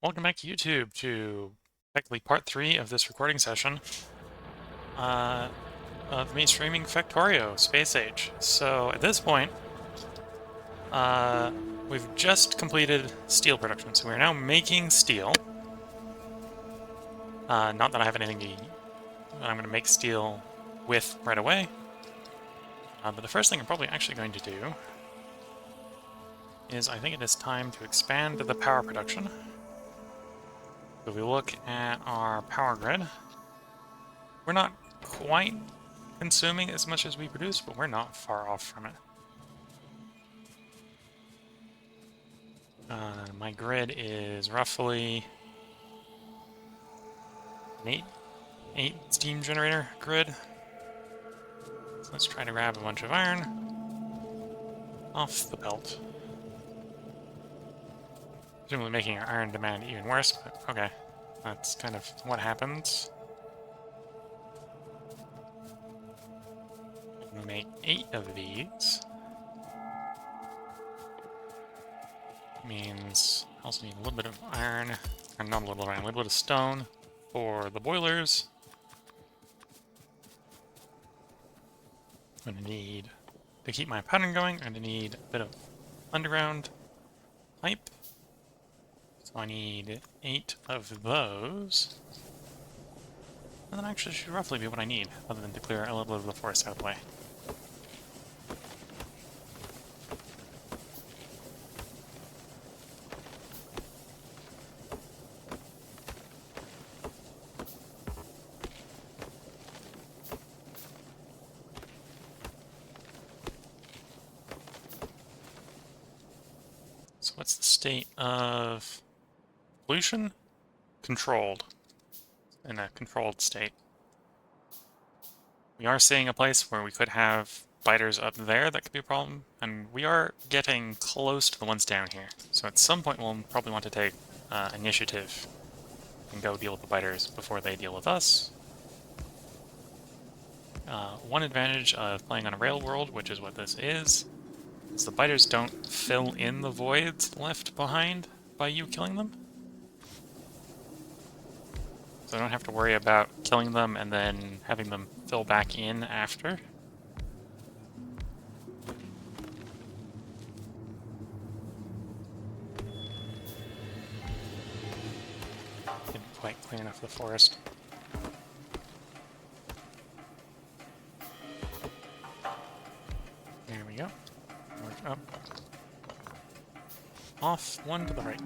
Welcome back to YouTube to effectively part 3 of this recording session of me streaming Factorio Space Age. So at this point, we've just completed steel production, so we're now making steel. Not that I have anything I'm going to make steel with right away. But the first thing I'm probably actually going to do is I think it is time to expand the power production. So if we look at our power grid, we're not quite consuming as much as we produce, but we're not far off from it. My grid is roughly an 8 steam generator grid. So let's try to grab a bunch of iron off the belt. Presumably making our iron demand even worse, but okay. That's kind of what happens. We make 8 of these. Means I also need a little bit of iron, or not a little bit of iron, a little bit of stone for the boilers. I'm going to need, to keep my pattern going, I'm going to need a bit of underground pipe. So I need 8 of those. And that actually should roughly be what I need, other than to clear a little bit of the forest out of the way. So what's the state of pollution? Controlled. In a controlled state. We are seeing a place where we could have biters up there that could be a problem, and we are getting close to the ones down here. So at some point we'll probably want to take initiative and go deal with the biters before they deal with us. One advantage of playing on a rail world, which is what this is the biters don't fill in the voids left behind by you killing them. So I don't have to worry about killing them and then having them fill back in after. Didn't quite clean enough the forest. There we go. Work up. Off, one to the right.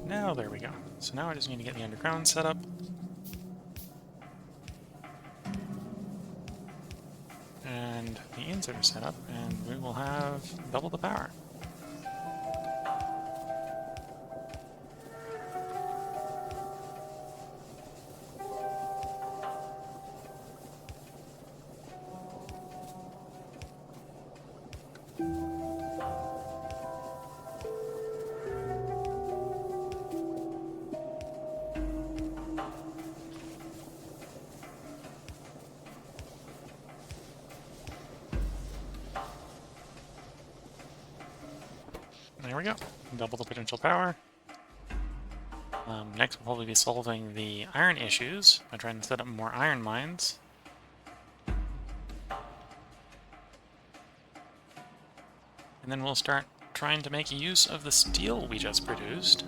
Now there we go. So now I just need to get the underground set up. And the insert set up, and we will have double the power. There we go. Double the potential power. Next we'll probably be solving the iron issues by trying to set up more iron mines. And then we'll start trying to make use of the steel we just produced.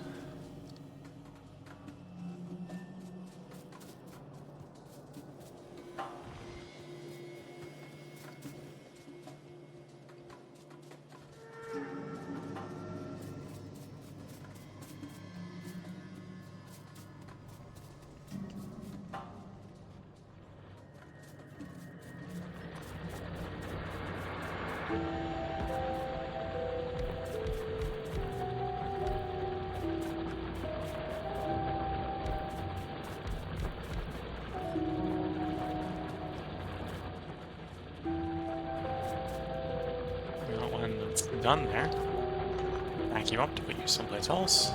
Done there. Back you up to put you someplace else.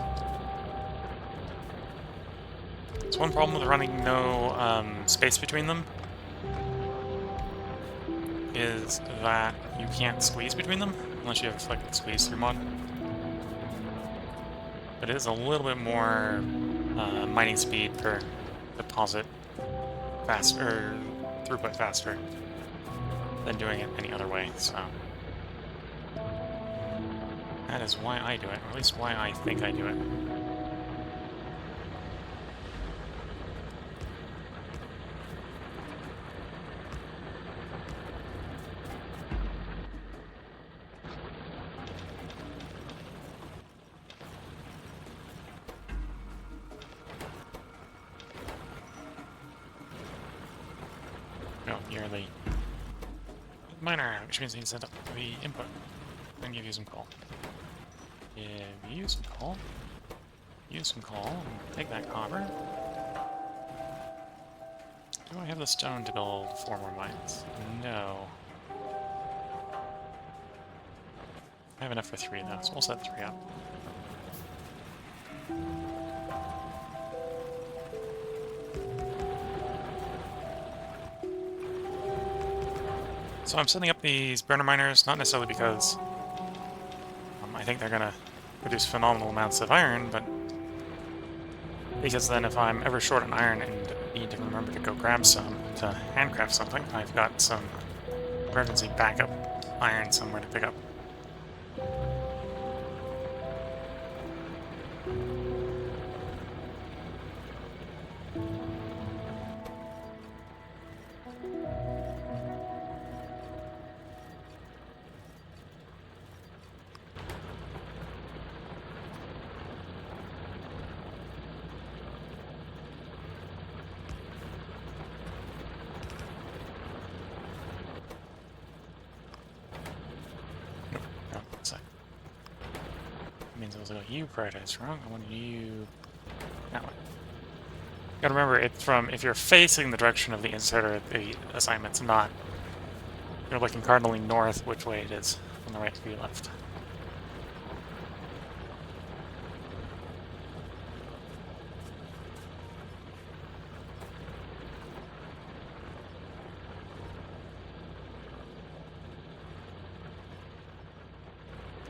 There's one problem with running no space between them, is that you can't squeeze between them unless you have like a squeeze through mod. but it is a little bit more mining speed per deposit faster, throughput faster than doing it any other way, so that is why I do it, or at least why I think I do it. No, you're the miner, which means I need to set up the input and give you some coal. Give you some coal. Use some coal, and take that copper. Do I have the stone to build 4 more mines? No. I have enough for 3 though, so we'll set 3 up. So I'm setting up these burner miners, not necessarily because I think they're gonna produce phenomenal amounts of iron, but because then if I'm ever short on iron and need to remember to go grab some to handcraft something, I've got some emergency backup iron somewhere to pick up. Means I was like, you prioritized wrong. I wanted you that way. You gotta remember, it's from if you're facing the direction of the inserter, the assignment's not. You're looking cardinally north, which way it is, from the right to the left.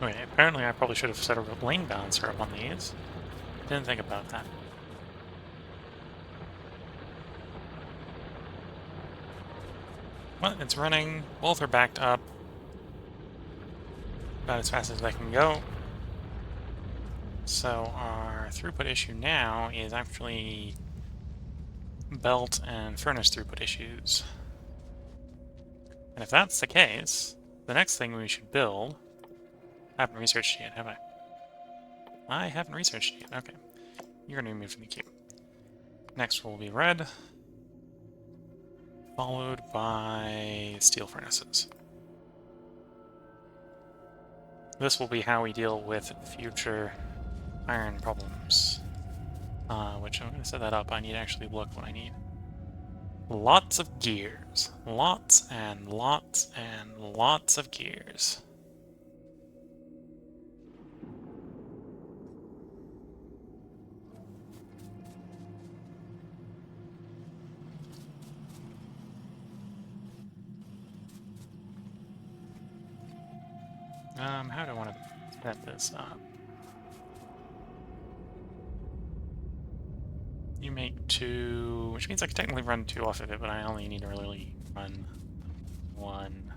Okay, apparently I probably should have set a lane balancer up on these. Didn't think about that. Well, it's running. Both are backed up. About as fast as I can go. So our throughput issue now is actually belt and furnace throughput issues. And if that's the case, the next thing we should build... I haven't researched yet, have I? I haven't researched yet, okay. You're going to be moved from the queue. Next will be red, followed by steel furnaces. This will be how we deal with future iron problems. Which I'm going to set that up. I need to actually look what I need. Lots of gears. Lots and lots and lots of gears. How do I want to set this up? You make 2, which means I can technically run 2 off of it, but I only need to really run 1.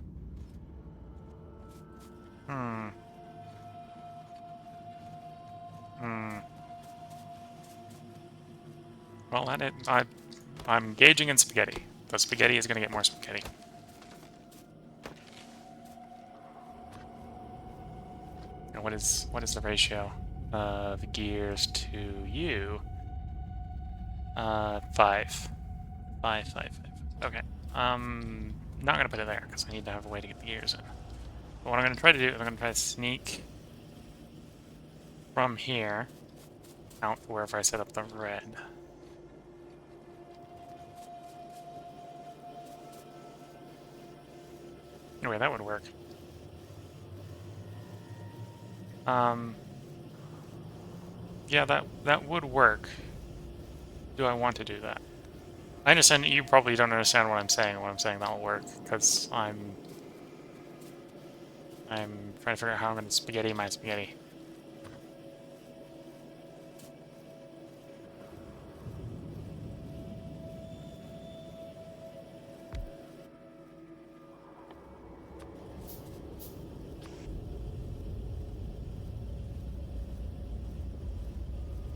Well, that it. I'm gauging in spaghetti. The spaghetti is going to get more spaghetti. And what is the ratio of gears to you? 5. 5, 5, 5. Okay. Not gonna put it there because I need to have a way to get the gears in. But what I'm gonna try to do is I'm gonna try to sneak from here out to wherever I set up the red. Anyway, that would work. Yeah, that would work. Do I want to do that? I understand you probably don't understand what I'm saying when I'm saying that'll work, because I'm trying to figure out how I'm going to spaghetti my spaghetti.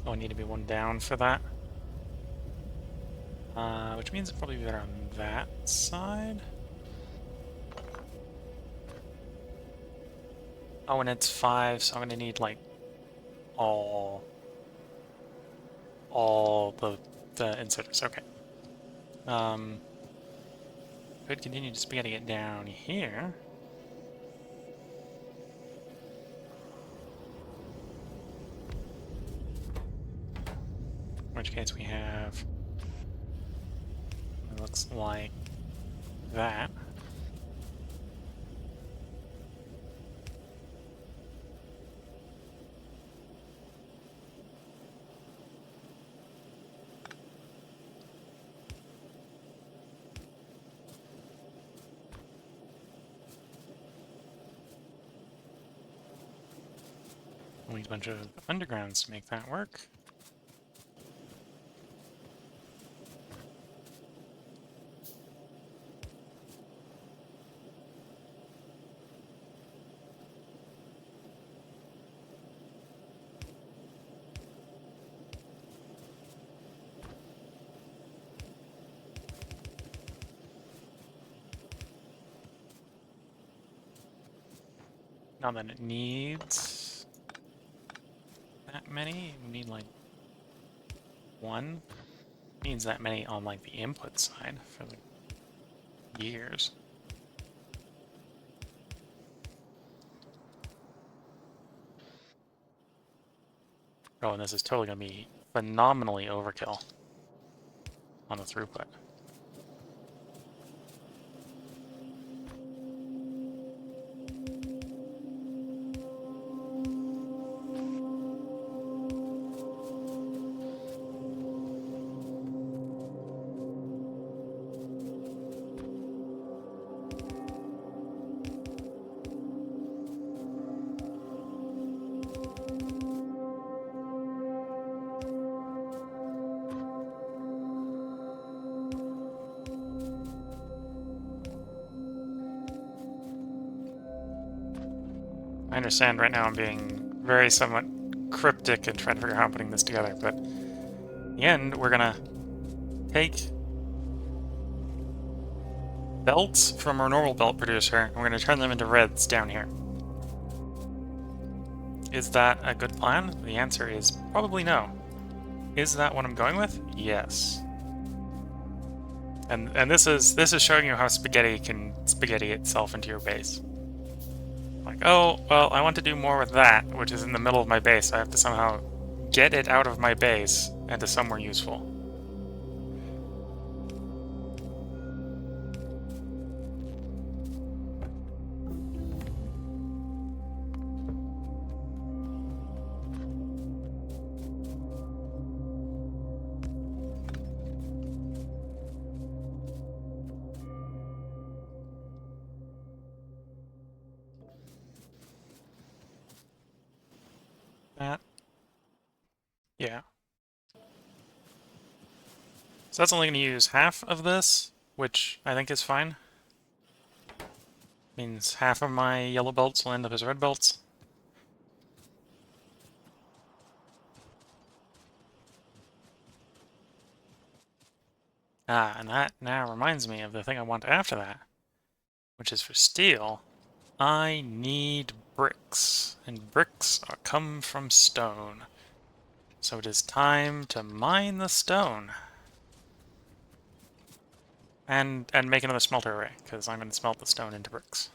Oh, I need to be one down for that. Which means it'd probably be better on that side. Oh, and it's 5, so I'm gonna need like all the inserters. Okay. Could continue just getting it down here. In which case we have, it looks like that. We need a bunch of undergrounds to make that work. Not that it needs that many. We need like 1. It needs that many on like the input side for the gears. Oh, and this is totally going to be phenomenally overkill on the throughput. I understand right now I'm being very somewhat cryptic and trying to figure out how I'm putting this together, but in the end, we're gonna take belts from our normal belt producer, and we're gonna turn them into reds down here. Is that a good plan? The answer is probably no. Is that what I'm going with? Yes. And this is showing you how spaghetti can spaghetti itself into your base. Like, oh, well, I want to do more with that, which is in the middle of my base. I have to somehow get it out of my base and to somewhere useful. That. Yeah. So that's only going to use half of this, which I think is fine. Means half of my yellow belts will end up as red belts. Ah, and that now reminds me of the thing I want after that, which is for steel. I need bricks, and bricks come from stone. So it is time to mine the stone. And make another smelter array, because I'm going to smelt the stone into bricks.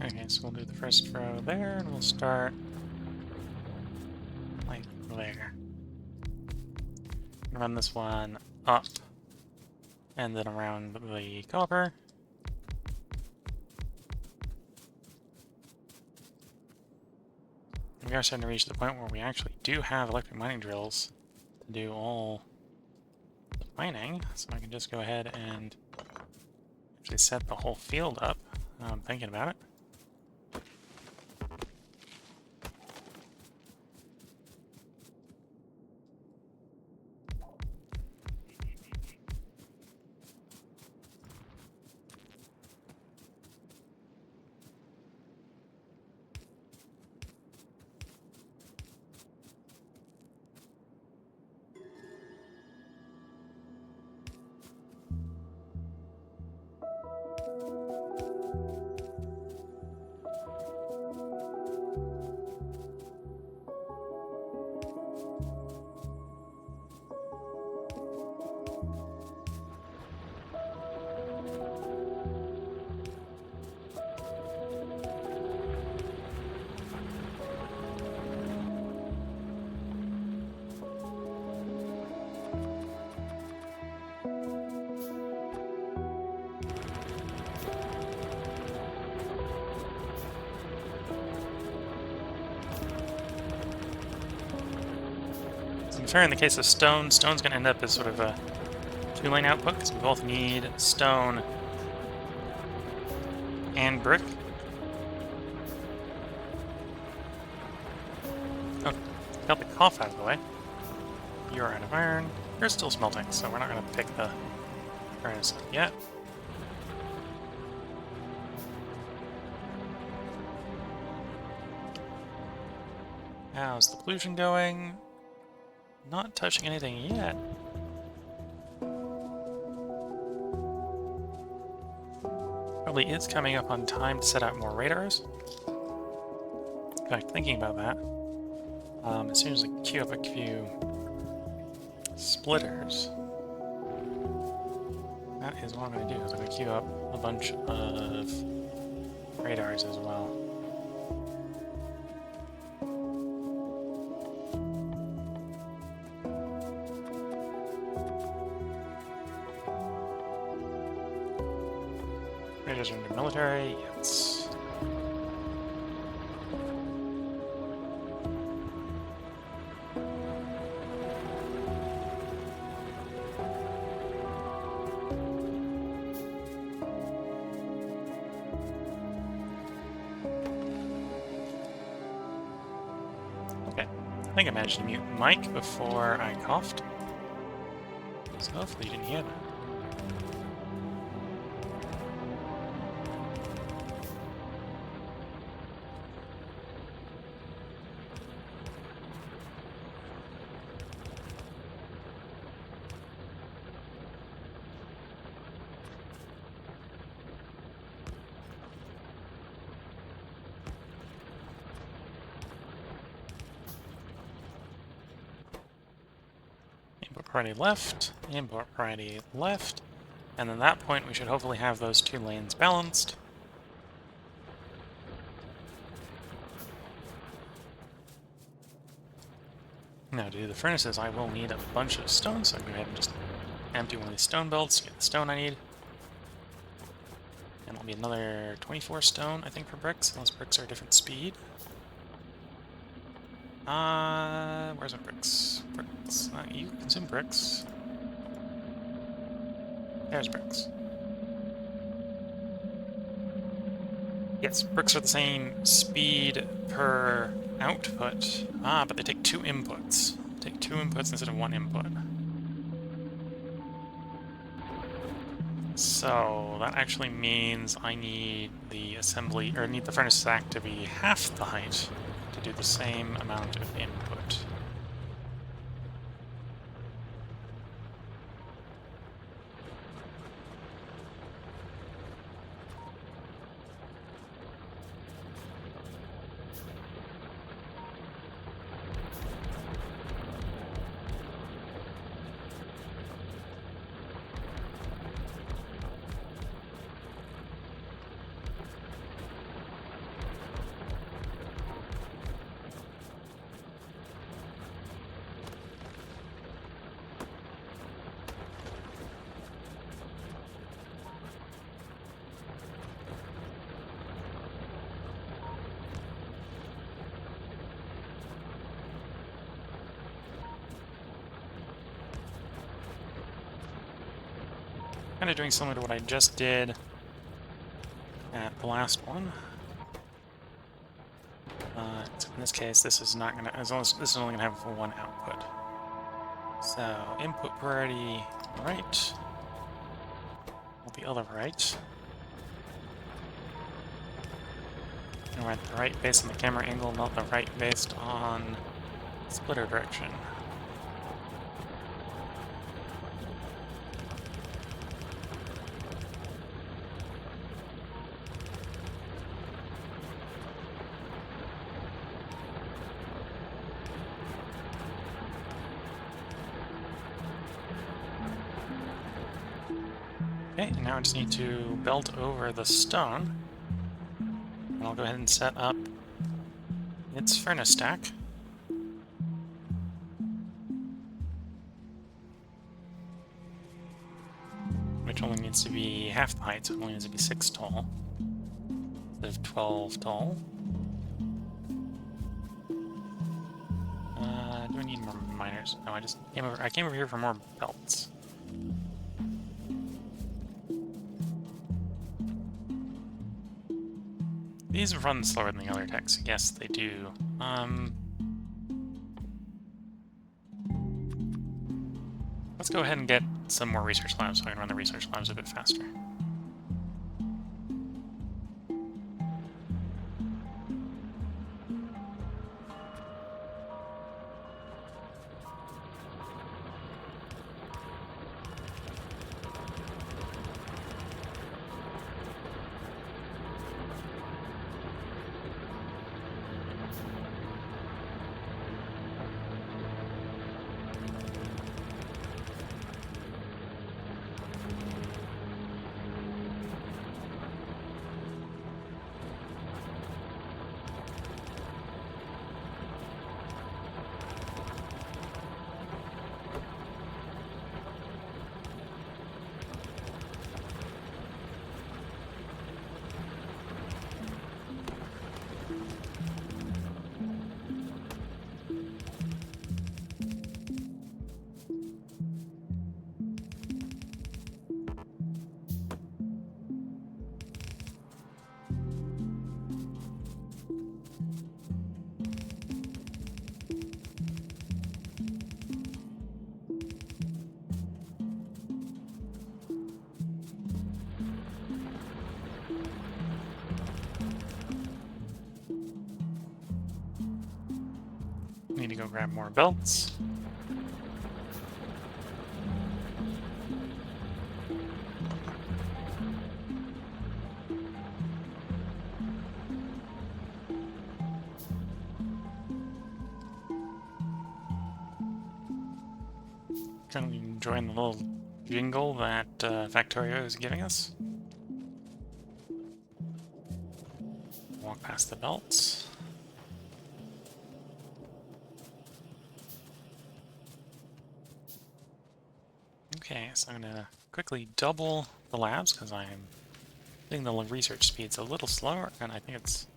Okay, so we'll do the first row there, and we'll start like there. Run this one up, and then around the copper. We are starting to reach the point where we actually do have electric mining drills to do all the mining, so I can just go ahead and actually set the whole field up. I'm thinking about it. To be fair, in the case of stone, stone's going to end up as sort of a two-lane output, because we both need stone and brick. Oh, got the cough out of the way. You're out of iron. You're still smelting, so we're not going to pick the furnace up yet. How's the pollution going? Not touching anything yet. Probably is coming up on time to set out more radars. In fact, thinking about that, as soon as I queue up a few splitters, that is what I'm going to do, is I'm going to queue up a bunch of radars as well. Radars are under military, yes. Okay, I think I managed to mute Mike before I coughed, so hopefully you didn't hear that. Import priority left, import priority left, and then at that point we should hopefully have those two lanes balanced. Now to do the furnaces I will need a bunch of stone, so I can go ahead and just empty one of these stone belts to get the stone I need. And it'll be another 24 stone, I think, for bricks, unless bricks are a different speed. Where's my bricks? Bricks. You consume bricks. There's bricks. Yes, bricks are the same speed per output. But they take two inputs. Take two inputs instead of one input. So that actually means I need the assembly, or need the furnace stack to be half the height to do the same amount of input. kind of doing similar to what I just did at the last one. So in this case, this is not gonna, as long as this is only gonna have one output. So input priority right, not the other right. And we're at the right based on the camera angle, not the right based on splitter direction. Okay, and now I just need to belt over the stone. And I'll go ahead and set up its furnace stack. Which only needs to be half the height, so it only needs to be 6 tall instead of 12 tall. Do I need more miners? No, I came over here for more belts. These run slower than the other techs. Yes, they do. Let's go ahead and get some more research labs so I can run the research labs a bit faster. Need to go grab more belts. Kind of enjoying the little jingle that Factorio is giving us. Walk past the belts. Okay, so I'm gonna quickly double the labs because I'm think the research speed's a little slower, and I think it's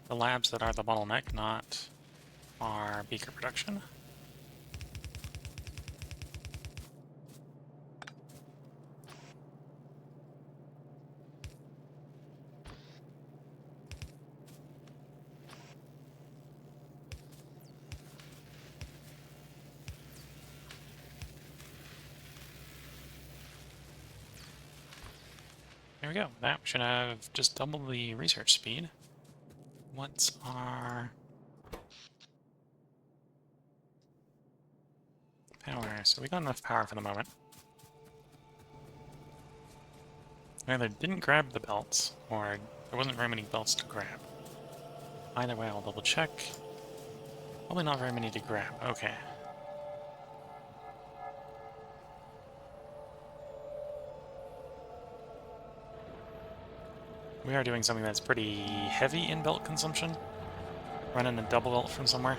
the labs that are the bottleneck, not our beaker production. There we go. That should have just double the research speed. What's our power? So we got enough power for the moment. I either didn't grab the belts, or there wasn't very many belts to grab. Either way, I'll double check. Probably not very many to grab. Okay. We are doing something that's pretty heavy in belt consumption. Running a double belt from somewhere.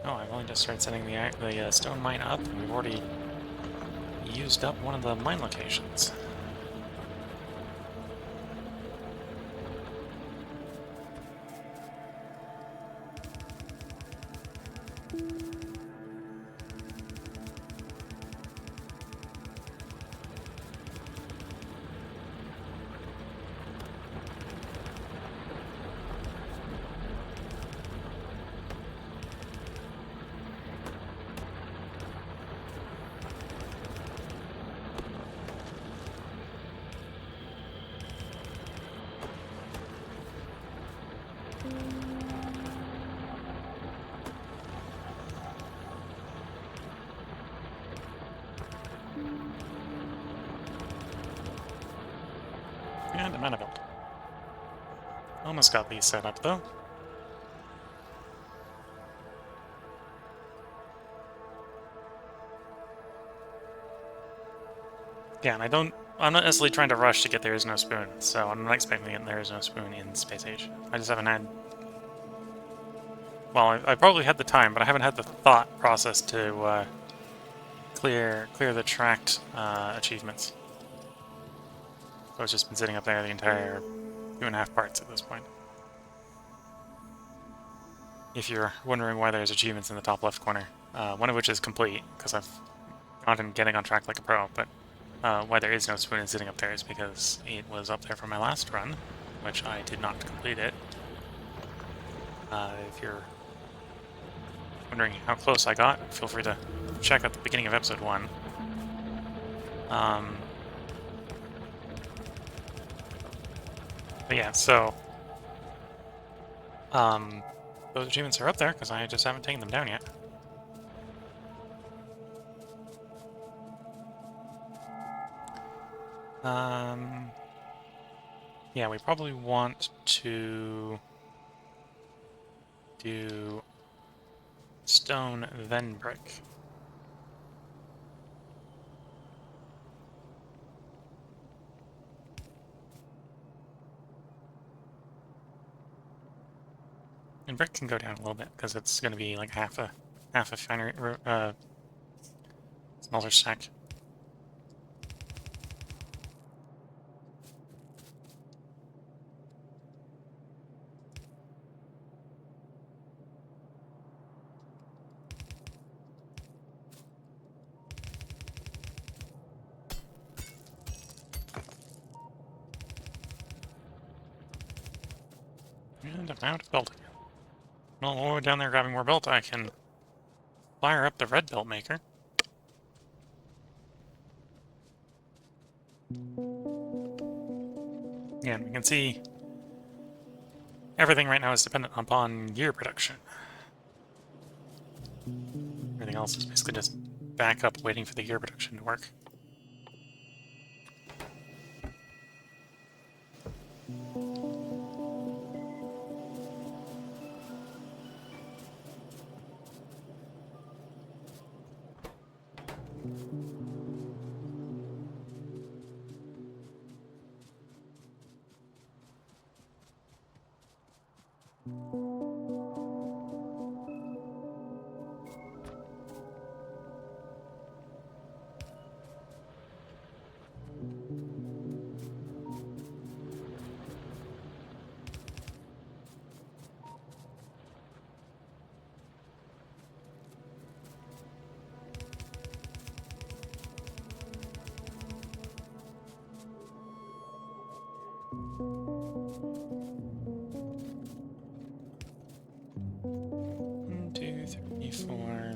Oh, I've only just started setting the stone mine up, and we've already used up one of the mine locations. mana build. Almost got these set up, though. Yeah, and I'm not necessarily trying to rush to get There Is No Spoon, so I'm not expecting to get There Is No Spoon in Space Age. I just haven't had... Well, I probably had the time, but I haven't had the thought process to clear the tracked achievements. So it's just been sitting up there the entire 2.5 parts at this point. If you're wondering why there's achievements in the top left corner, one of which is complete, because I've not been getting on track like a pro, but why there is no spoon and sitting up there is because it was up there for my last run, which I did not complete it. If you're wondering how close I got, feel free to check out the beginning of episode 1. But yeah, so those achievements are up there because I just haven't taken them down yet. Yeah, we probably want to do stone, then brick. And brick can go down a little bit because it's going to be like half a finery smelter stack. And I'm out of belt again. Well, while we're down there grabbing more belt, I can fire up the red belt maker. Yeah, and we can see everything right now is dependent upon gear production. Everything else is basically just back up waiting for the gear production to work.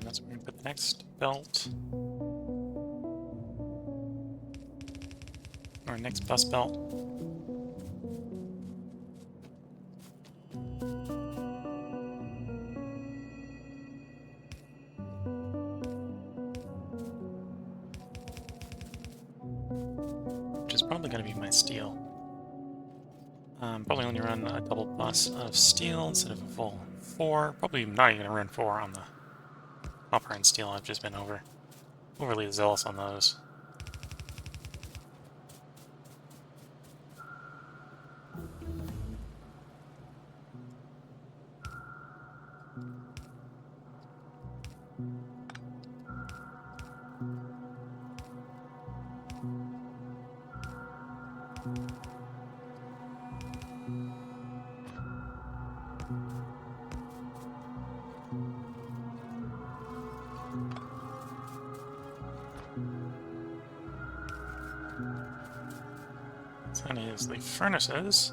That's where we're going to put the next belt. Or next bus belt. Which is probably going to be my steel. Probably only run a double bus of steel instead of a full 4. Probably not even going to run 4 on the copper and steel. I've just been overly zealous on those. That is the furnaces.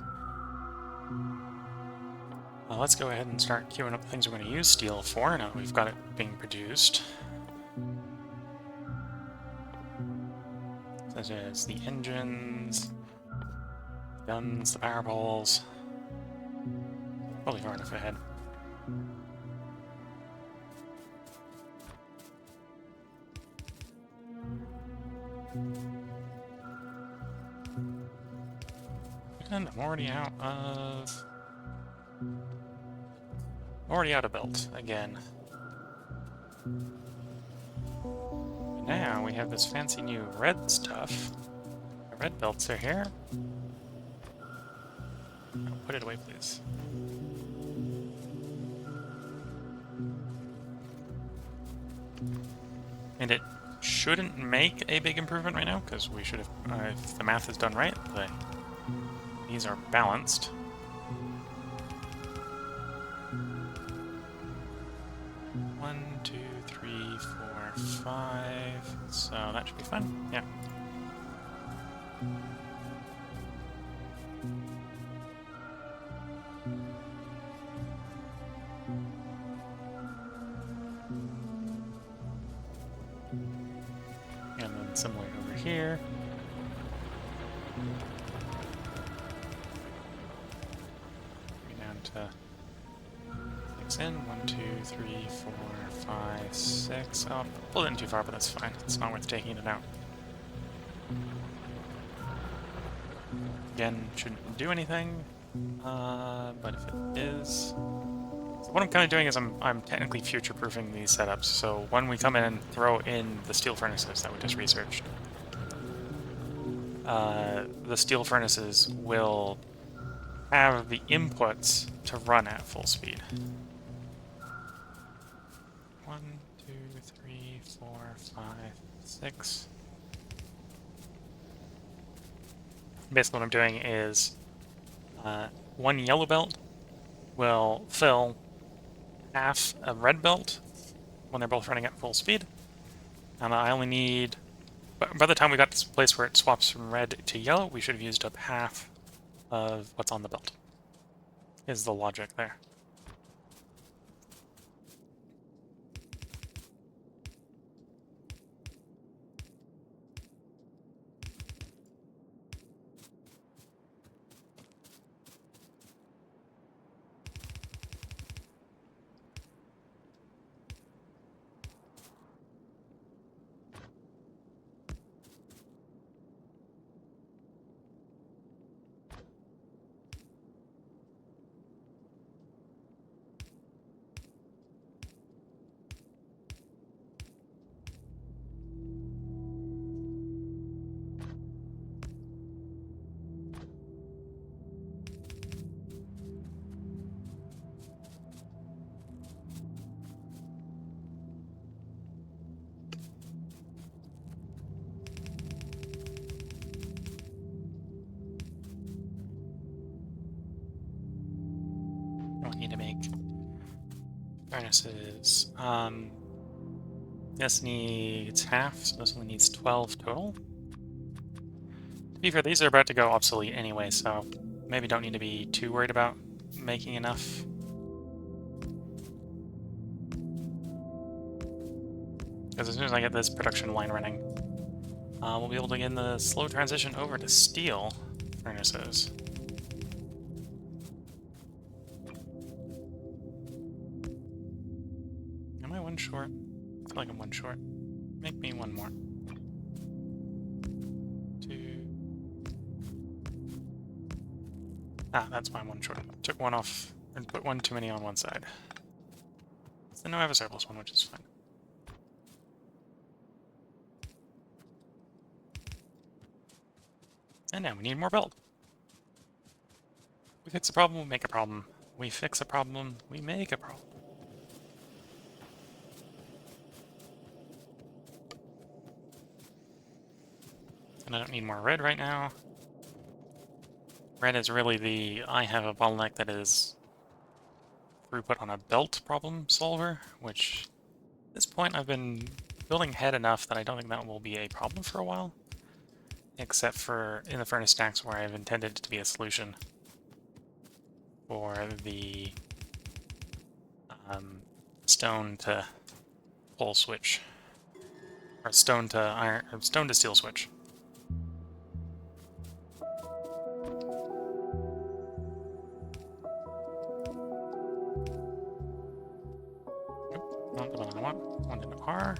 Let's go ahead and start queuing up the things we're going to use steel for now that we've got it being produced. Such as the engines, guns, the power poles. Probably far enough ahead. And I'm already out of belt again. Now we have this fancy new red stuff. The red belts are here. Oh, put it away, please. And it shouldn't make a big improvement right now, because we should have, if the math is done right, these are balanced. One, two, three, four, five. So that should be fun. Yeah. And then similarly over here. Down to 6 in. 1, 2, 3, 4, 5, 6. Oh, pulled it in too far, but that's fine. It's not worth taking it out. Again, shouldn't do anything. But if it is... So what I'm kind of doing is I'm technically future-proofing these setups. So when we come in and throw in the steel furnaces that we just researched, the steel furnaces will have the inputs to run at full speed. 1, 2, 3, 4, 5, 6. Basically what I'm doing is one yellow belt will fill half a red belt when they're both running at full speed. And I only need... By the time we got to this place where it swaps from red to yellow, we should have used up half of what's on the belt, is the logic there. Need to make furnaces. This needs half, so this only needs 12 total. To be fair, these are about to go obsolete anyway, so maybe don't need to be too worried about making enough. Because as soon as I get this production line running, we'll be able to begin the slow transition over to steel furnaces. Am I one short? I feel like I'm one short. Make me one more. 2. Ah, that's why I'm one short. Took one off and put one too many on one side. So now I have a surplus one, which is fine. And now we need more belt. We fix a problem, we make a problem. We fix a problem, we make a problem. And I don't need more red right now. Red is really the I have a bottleneck that is throughput on a belt problem solver, which at this point I've been building ahead enough that I don't think that will be a problem for a while. Except for in the furnace stacks where I've intended it to be a solution for the stone to pole switch. Or stone to iron, or stone to steel switch. Not the one I want. One in R.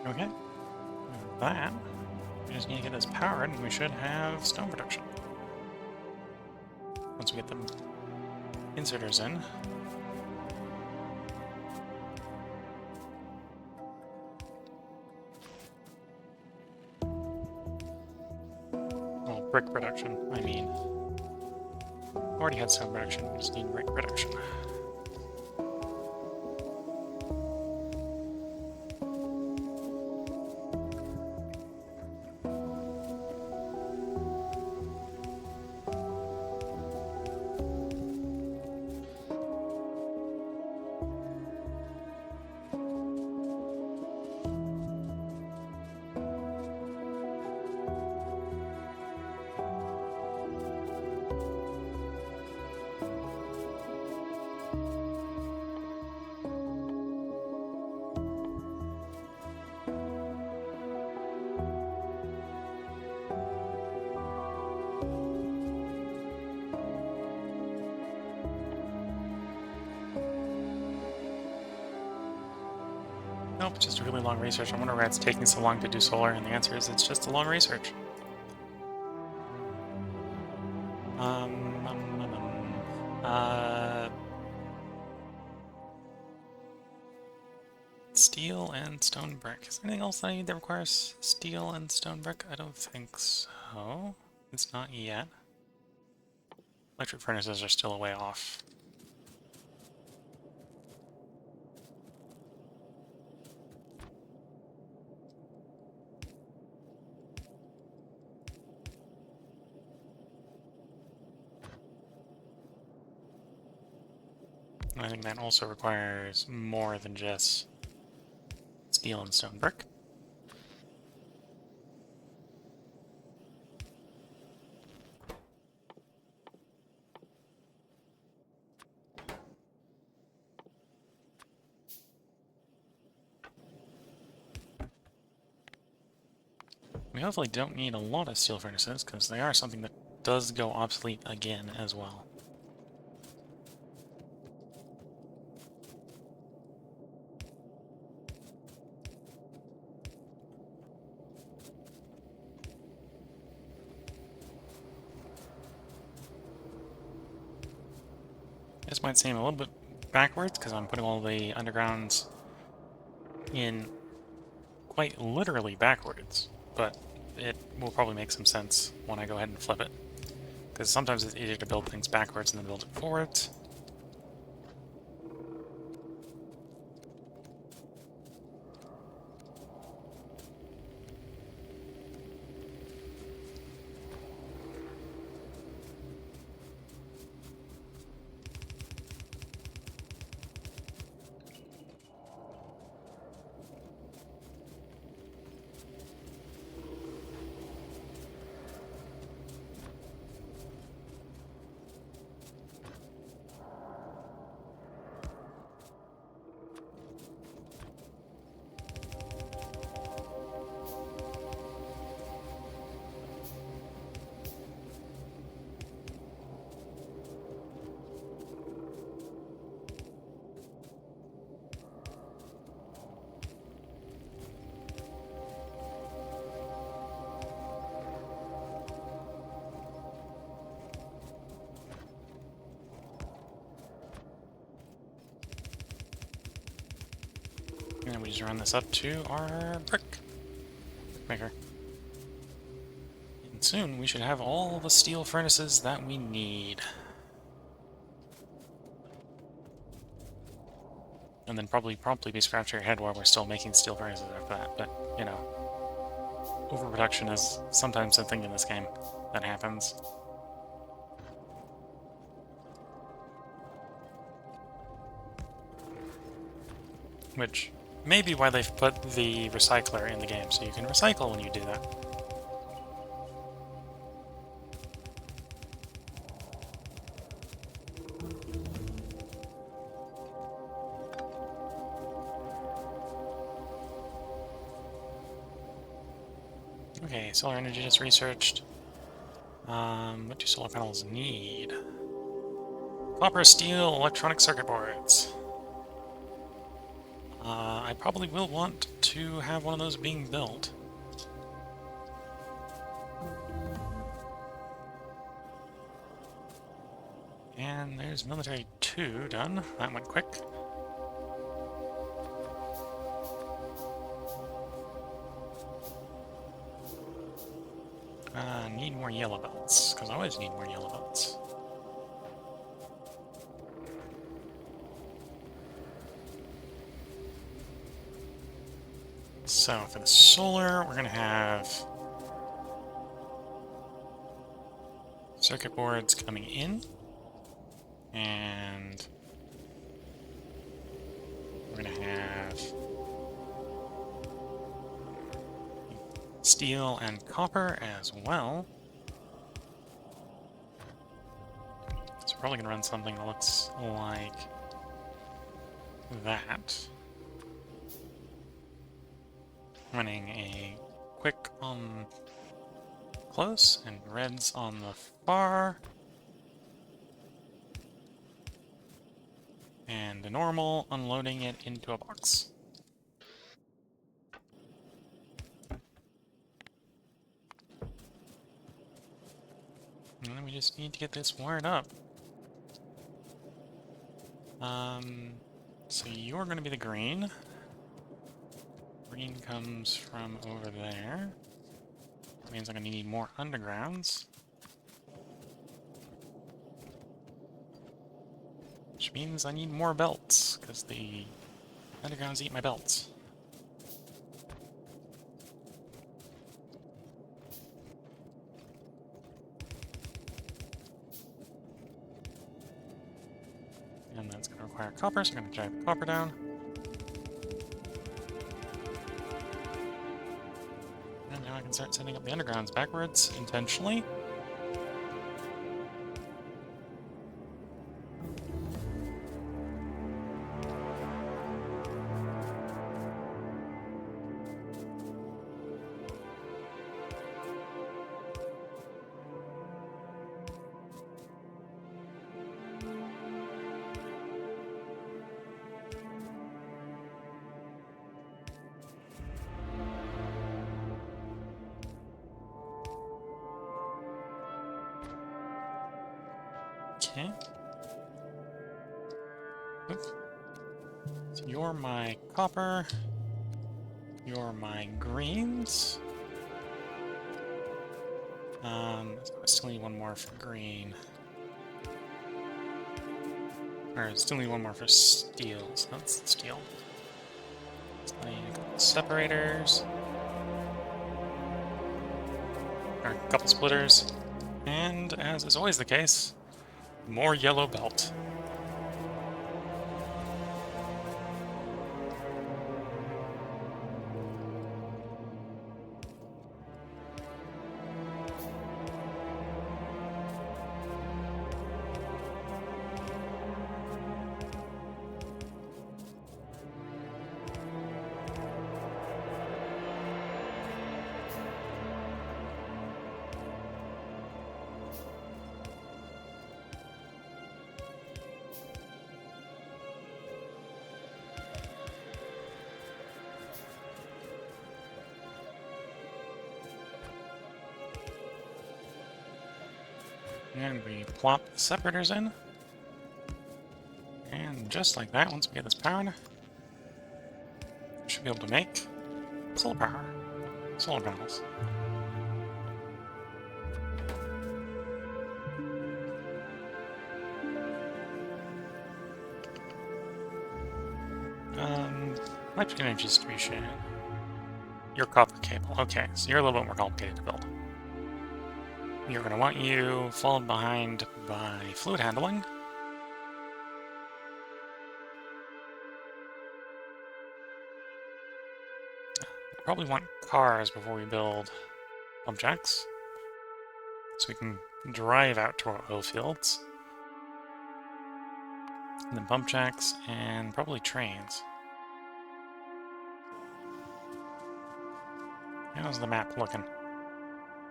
Okay. With that, we just need to get this powered, and we should have stone production. Once we get the inserters in. Well, brick production, I mean. Already had stone production, we just need brick production. Nope, just a really long research. I wonder why it's taking so long to do solar, and the answer is it's just a long research. Steel and stone brick. Is there anything else I need that requires steel and stone brick? I don't think so. It's not yet. Electric furnaces are still a way off. And I think that also requires more than just steel and stone brick. We hopefully don't need a lot of steel furnaces, because they are something that does go obsolete again as well. This might seem a little bit backwards, because I'm putting all the undergrounds in quite literally backwards, but it will probably make some sense when I go ahead and flip it. Because sometimes it's easier to build things backwards and then build it forwards. And we just run this up to our brick maker. And soon we should have all the steel furnaces that we need. And then probably promptly be scratching your head while we're still making steel furnaces after that. But, you know, overproduction is sometimes a thing in this game that happens. Which may be why they've put the recycler in the game, so you can recycle when you do that. Okay, solar energy just researched. What do solar panels need? Copper, steel, electronic circuit boards. I probably will want to have one of those being built. And there's military 2 done. That went quick. Need more yellow belts, because I always need more yellow belts. So for the solar, we're going to have circuit boards coming in, and we're going to have steel and copper as well. So we're probably going to run something that looks like that. Running a quick on close and reds on the far. And a normal, unloading it into a box. And then we just need to get this wired up. So you're going to be the green. Green comes from over there. That means I'm going to need more undergrounds. Which means I need more belts, because the undergrounds eat my belts. And that's going to require copper, so I'm going to drive the copper down. And now I can start setting up the undergrounds backwards, intentionally. Okay. Oops. So you're my copper. You're my greens. I still need one more for green. Or I still need one more for steel, so that's steel. So I need a couple separators. Or a couple splitters. And, as is always the case, more yellow belt. And we plop the separators in. And just like that, once we get this powered, we should be able to make solar power. Solar panels. Electric energy distribution. Your copper cable. Okay, so you're a little bit more complicated to build. You're going to want you followed behind by fluid handling. Probably want cars before we build pump jacks, so we can drive out to our oil fields. And then pump jacks, and probably trains. How's the map looking?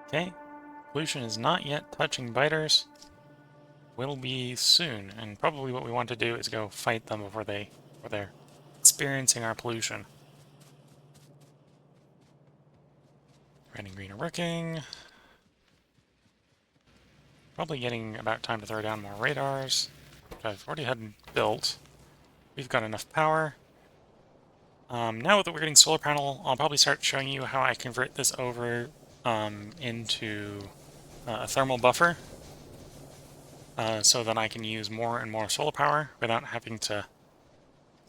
Okay, pollution is not yet touching biters. Will be soon, and probably what we want to do is go fight them before they're experiencing our pollution. Red and green are working. Probably getting about time to throw down more radars, which I've already had built. We've got enough power. Now that we're getting solar panel, I'll probably start showing you how I convert this over into a thermal buffer, so that I can use more and more solar power without having to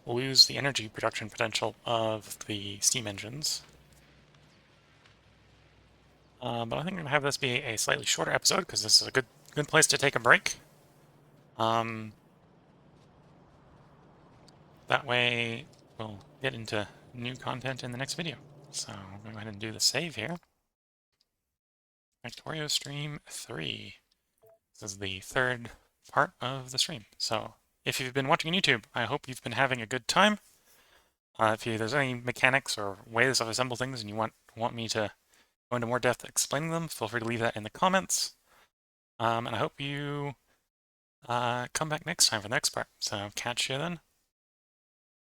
lose the energy production potential of the steam engines. But I think I'm going to have this be a slightly shorter episode because this is a good place to take a break. That way we'll get into new content in the next video. So I'm going to go ahead and do the save here. Factorio Stream 3. This is the third part of the stream. So if you've been watching on YouTube, I hope you've been having a good time. If there's any mechanics or ways of assemble things and you want me to go into more depth explaining them, feel free to leave that in the comments. And I hope you come back next time for the next part. So catch you then.